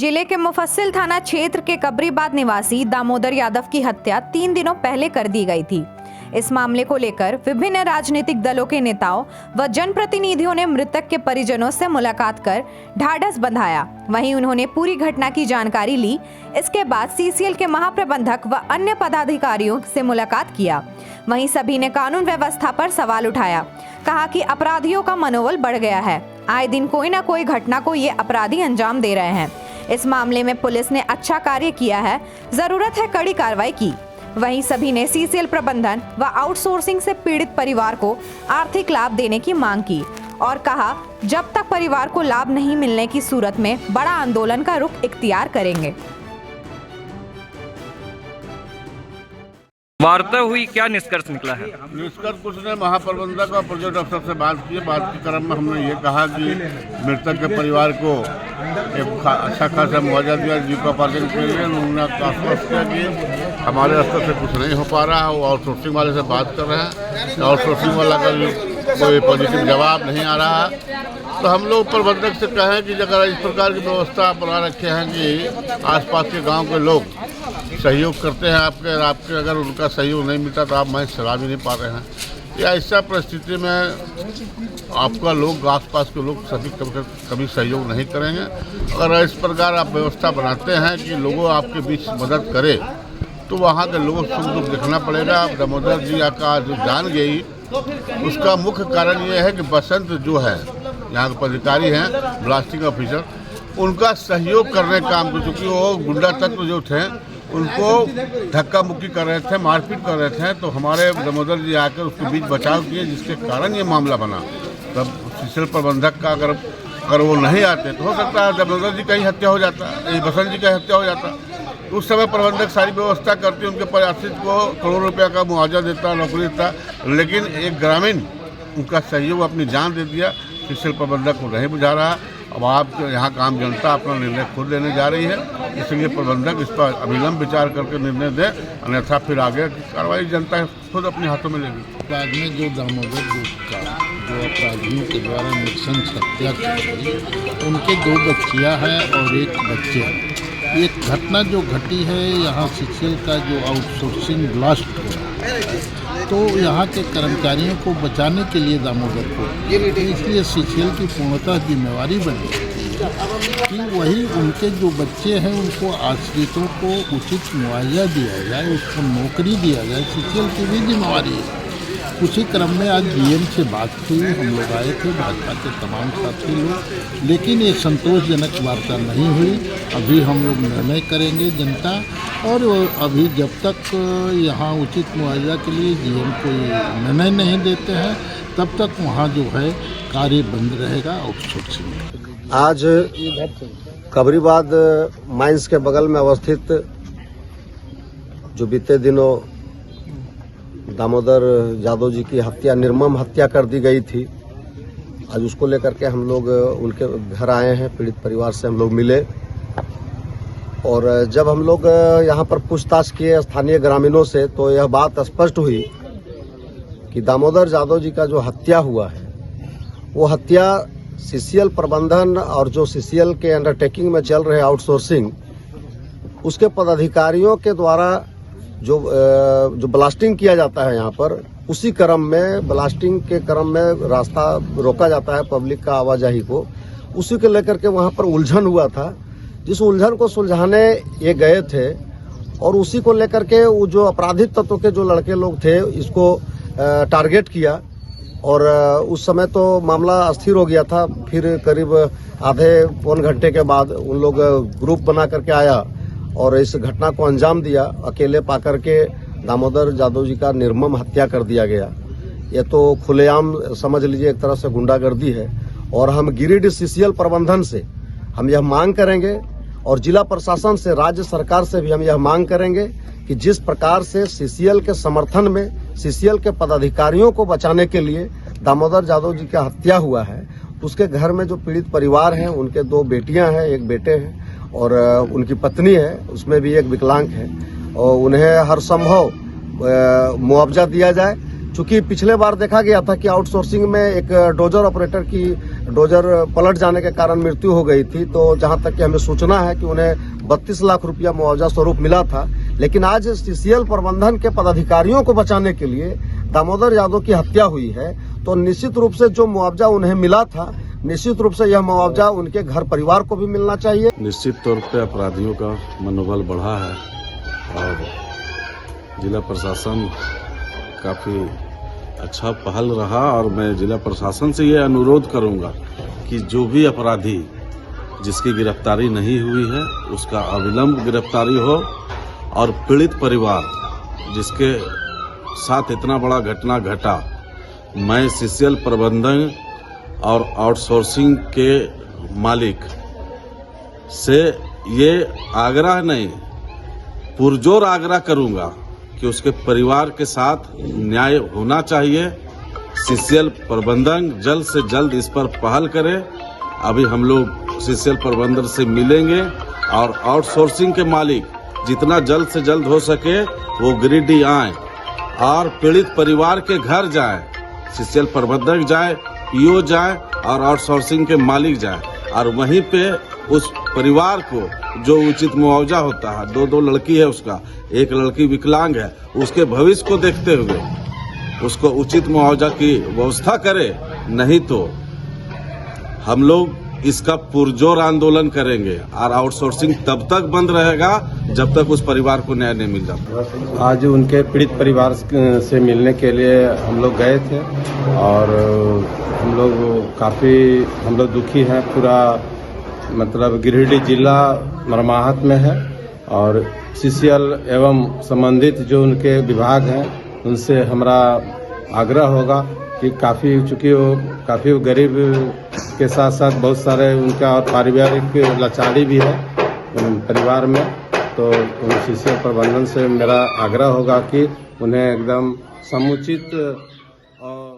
जिले के मुफस्सिल थाना क्षेत्र के कबरीबाद निवासी दामोदर यादव की हत्या 3 दिनों पहले कर दी गई थी। इस मामले को लेकर विभिन्न राजनीतिक दलों के नेताओं व जनप्रतिनिधियों ने मृतक के परिजनों से मुलाकात कर ढाढ़स बंधाया। वहीं उन्होंने पूरी घटना की जानकारी ली। इसके बाद सीसीएल के महाप्रबंधक व अन्य पदाधिकारियों से मुलाकात किया। वहीं सभी ने कानून व्यवस्था पर सवाल उठाया। कहा कि अपराधियों का मनोबल बढ़ गया है। आए दिन कोई न कोई घटना को ये अपराधी अंजाम दे रहे हैं। इस मामले में पुलिस ने अच्छा कार्य किया है, जरूरत है कड़ी कार्रवाई की। वहीं सभी ने सीसीएल प्रबंधन व आउटसोर्सिंग से पीड़ित परिवार को आर्थिक लाभ देने की मांग की और कहा जब तक परिवार को लाभ नहीं मिलने की सूरत में बड़ा आंदोलन का रुख इख्तियार करेंगे। वार्ता हुई, क्या निष्कर्ष निकला है? निष्कर्ष कुछ ने महाप्रबंधक और प्रोजेक्ट अफसर से बात की। बात के क्रम में हमने ये कहा कि मृतक के परिवार को एक अच्छा खासा मुआवजा दिया जीविकोपार्जन के लिए। उन्होंने आश्वस्त किया कि हमारे स्तर से कुछ नहीं हो पा रहा है। वो आउटसोर्सिंग वाले से बात कर रहे हैं। आउटसोर्सिंग वाला का कोई पॉजिटिव जवाब नहीं आ रहा है। तो हम लोग प्रबंधक से कहें कि अगर इस प्रकार की व्यवस्था बना रखे हैं कि आसपास के गांव के लोग सहयोग करते हैं आपके अगर उनका सहयोग नहीं मिलता तो आप मैच चला भी नहीं पा रहे हैं। या ऐसा परिस्थिति में आपका लोग आसपास के लोग सभी कभी सहयोग नहीं करेंगे। अगर इस प्रकार आप व्यवस्था बनाते हैं कि लोगों आपके बीच मदद करे तो वहाँ के लोगों को सुख दुख देखना पड़ेगा। अब दामोदर जी का जो जान गई उसका मुख्य कारण ये है कि बसंत जो है यहाँ के पदाधिकारी हैं, ब्लास्टिंग ऑफिसर, उनका सहयोग करने का काम को, चूँकि वो गुंडा तत्व जो थे उनको धक्का मुक्की कर रहे थे, मारपीट कर रहे थे। तो हमारे दामोदर जी आकर उसके बीच बचाव किए, जिसके कारण ये मामला बना। तब सीसीएल प्रबंधक का अगर वो नहीं आते तो हो सकता है दामोदर जी का ही हत्या हो जाता, बसंत जी का हत्या हो जाता। उस समय प्रबंधक सारी व्यवस्था करती, उनके प्रयासित को करोड़ों रुपया का मुआवजा देता, नौकरी देता, लेकिन एक ग्रामीण उनका सहयोग अपनी जान दे दिया। सीसीएल प्रबंधक को नहीं बुझा रहा। अब आप यहाँ काम जनता अपना निर्णय खुद लेने जा रही है, इसलिए प्रबंधक इस पर अविलंब विचार करके निर्णय दे, अन्यथा फिर आगे की कार्रवाई जनता खुद अपने हाथों में लेगी। बाद में जो दामोदर ग्रुप का जो अपराधियों के द्वारा नृशंस हत्या की गई, उनके 2 बच्चियाँ हैं और 1 बच्चे हैं। ये घटना जो घटी है यहाँ सीसीएल का जो आउटसोर्सिंग ब्लास्ट हुआ तो यहाँ के कर्मचारियों को बचाने के लिए दामोदर को, इसलिए सीसीएल की पूर्णतः जिम्मेवारी बनी कि वही उनके जो बच्चे हैं उनको आश्रितों को उचित मुआवजा दिया जाए, उसको नौकरी दिया जाए। सीसीएल की भी जिम्मेवारी है। उसी क्रम में आज डीएम से बात हुई, हम लोग आए थे, भाजपा के तमाम साथी लोग, लेकिन ये संतोषजनक वार्ता नहीं हुई। अभी हम लोग निर्णय करेंगे जनता, और अभी जब तक यहाँ उचित मुआवजा के लिए डीएम कोई निर्णय नहीं देते हैं तब तक वहाँ जो है कार्य बंद रहेगा आउटसोर्सिंग। आज कबरीबाद माइंस के बगल में अवस्थित जो बीते दिनों दामोदर यादव जी की हत्या, निर्मम हत्या कर दी गई थी, आज उसको लेकर के हम लोग उनके घर आए हैं। पीड़ित परिवार से हम लोग मिले और जब हम लोग यहाँ पर पूछताछ किए स्थानीय ग्रामीणों से तो यह बात स्पष्ट हुई कि दामोदर यादव जी का जो हत्या हुआ है वो हत्या सीसीएल प्रबंधन और जो सीसीएल के अंडरटेकिंग में चल रहे आउटसोर्सिंग उसके पदाधिकारियों के द्वारा जो ब्लास्टिंग किया जाता है यहाँ पर, उसी क्रम में ब्लास्टिंग के क्रम में रास्ता रोका जाता है पब्लिक का आवाजाही को, उसी को लेकर के वहाँ पर उलझन हुआ था। जिस उलझन को सुलझाने ये गए थे और उसी को लेकर के वो जो आपराधिक तत्व के जो लड़के लोग थे इसको टारगेट किया और उस समय तो मामला अस्थिर हो गया था। फिर करीब आधे पौन घंटे के बाद उन लोग ग्रुप बना करके आया और इस घटना को अंजाम दिया। अकेले पाकर के दामोदर यादव जी का निर्मम हत्या कर दिया गया। ये तो खुलेआम समझ लीजिए एक तरह से गुंडागर्दी है। और हम गिरिडीह सीसीएल प्रबंधन से हम यह मांग करेंगे और जिला प्रशासन से, राज्य सरकार से भी हम यह मांग करेंगे कि जिस प्रकार से सीसीएल के समर्थन में सीसीएल के पदाधिकारियों को बचाने के लिए दामोदर यादव जी का हत्या हुआ है, उसके घर में जो पीड़ित परिवार हैं, उनके 2 बेटियां हैं, 1 बेटे हैं और उनकी पत्नी है, उसमें भी 1 विकलांग है, और उन्हें हर संभव मुआवजा दिया जाए। चूंकि पिछले बार देखा गया था कि आउटसोर्सिंग में एक डोजर ऑपरेटर की डोजर पलट जाने के कारण मृत्यु हो गई थी। तो जहां तक कि हमें सूचना है कि उन्हें 32 लाख रुपया मुआवजा स्वरूप मिला था, लेकिन आज सीसीएल प्रबंधन के पदाधिकारियों को बचाने के लिए दामोदर यादव की हत्या हुई है। तो निश्चित रूप से जो मुआवजा उन्हें मिला था, निश्चित रूप से यह मुआवजा उनके घर परिवार को भी मिलना चाहिए। निश्चित तौर पे अपराधियों का मनोबल बढ़ा है और जिला प्रशासन काफ़ी अच्छा पहल रहा और मैं जिला प्रशासन से ये अनुरोध करूंगा कि जो भी अपराधी जिसकी गिरफ्तारी नहीं हुई है उसका अविलंब गिरफ्तारी हो और पीड़ित परिवार जिसके साथ इतना बड़ा घटना घटा, मैं सीसीएल प्रबंधन और आउटसोर्सिंग के मालिक से ये आग्रह नहीं पुरजोर आग्रह करूंगा कि उसके परिवार के साथ न्याय होना चाहिए। सीसीएल प्रबंधन जल्द से जल्द इस पर पहल करे। अभी हम लोग सीसीएल प्रबंधन से मिलेंगे और आउटसोर्सिंग के मालिक जितना जल्द से जल्द हो सके वो गिरिडीह आए और पीड़ित परिवार के घर जाए। सीसीएल प्रबंधक जाए, पीओ जाए और आउटसोर्सिंग के मालिक जाए और वहीं पे उस परिवार को जो उचित मुआवजा होता है, दो लड़की है उसका, एक लड़की विकलांग है, उसके भविष्य को देखते हुए उसको उचित मुआवजा की व्यवस्था करे। नहीं तो हम लोग इसका पुरजोर आंदोलन करेंगे और आउटसोर्सिंग तब तक बंद रहेगा जब तक उस परिवार को न्याय नहीं मिल जाता। आज उनके पीड़ित परिवार से मिलने के लिए हम लोग गए थे और हम लोग दुखी हैं। पूरा मतलब गिरिडीह जिला मरमाहत में है और सीसीएल एवं संबंधित जो उनके विभाग हैं उनसे हमारा आग्रह होगा कि चूँकि वो काफ़ी गरीब के साथ साथ बहुत सारे उनका और पारिवारिक लाचारी भी है परिवार में। तो उन सीसीएल प्रबंधन से मेरा आग्रह होगा कि उन्हें एकदम समुचित और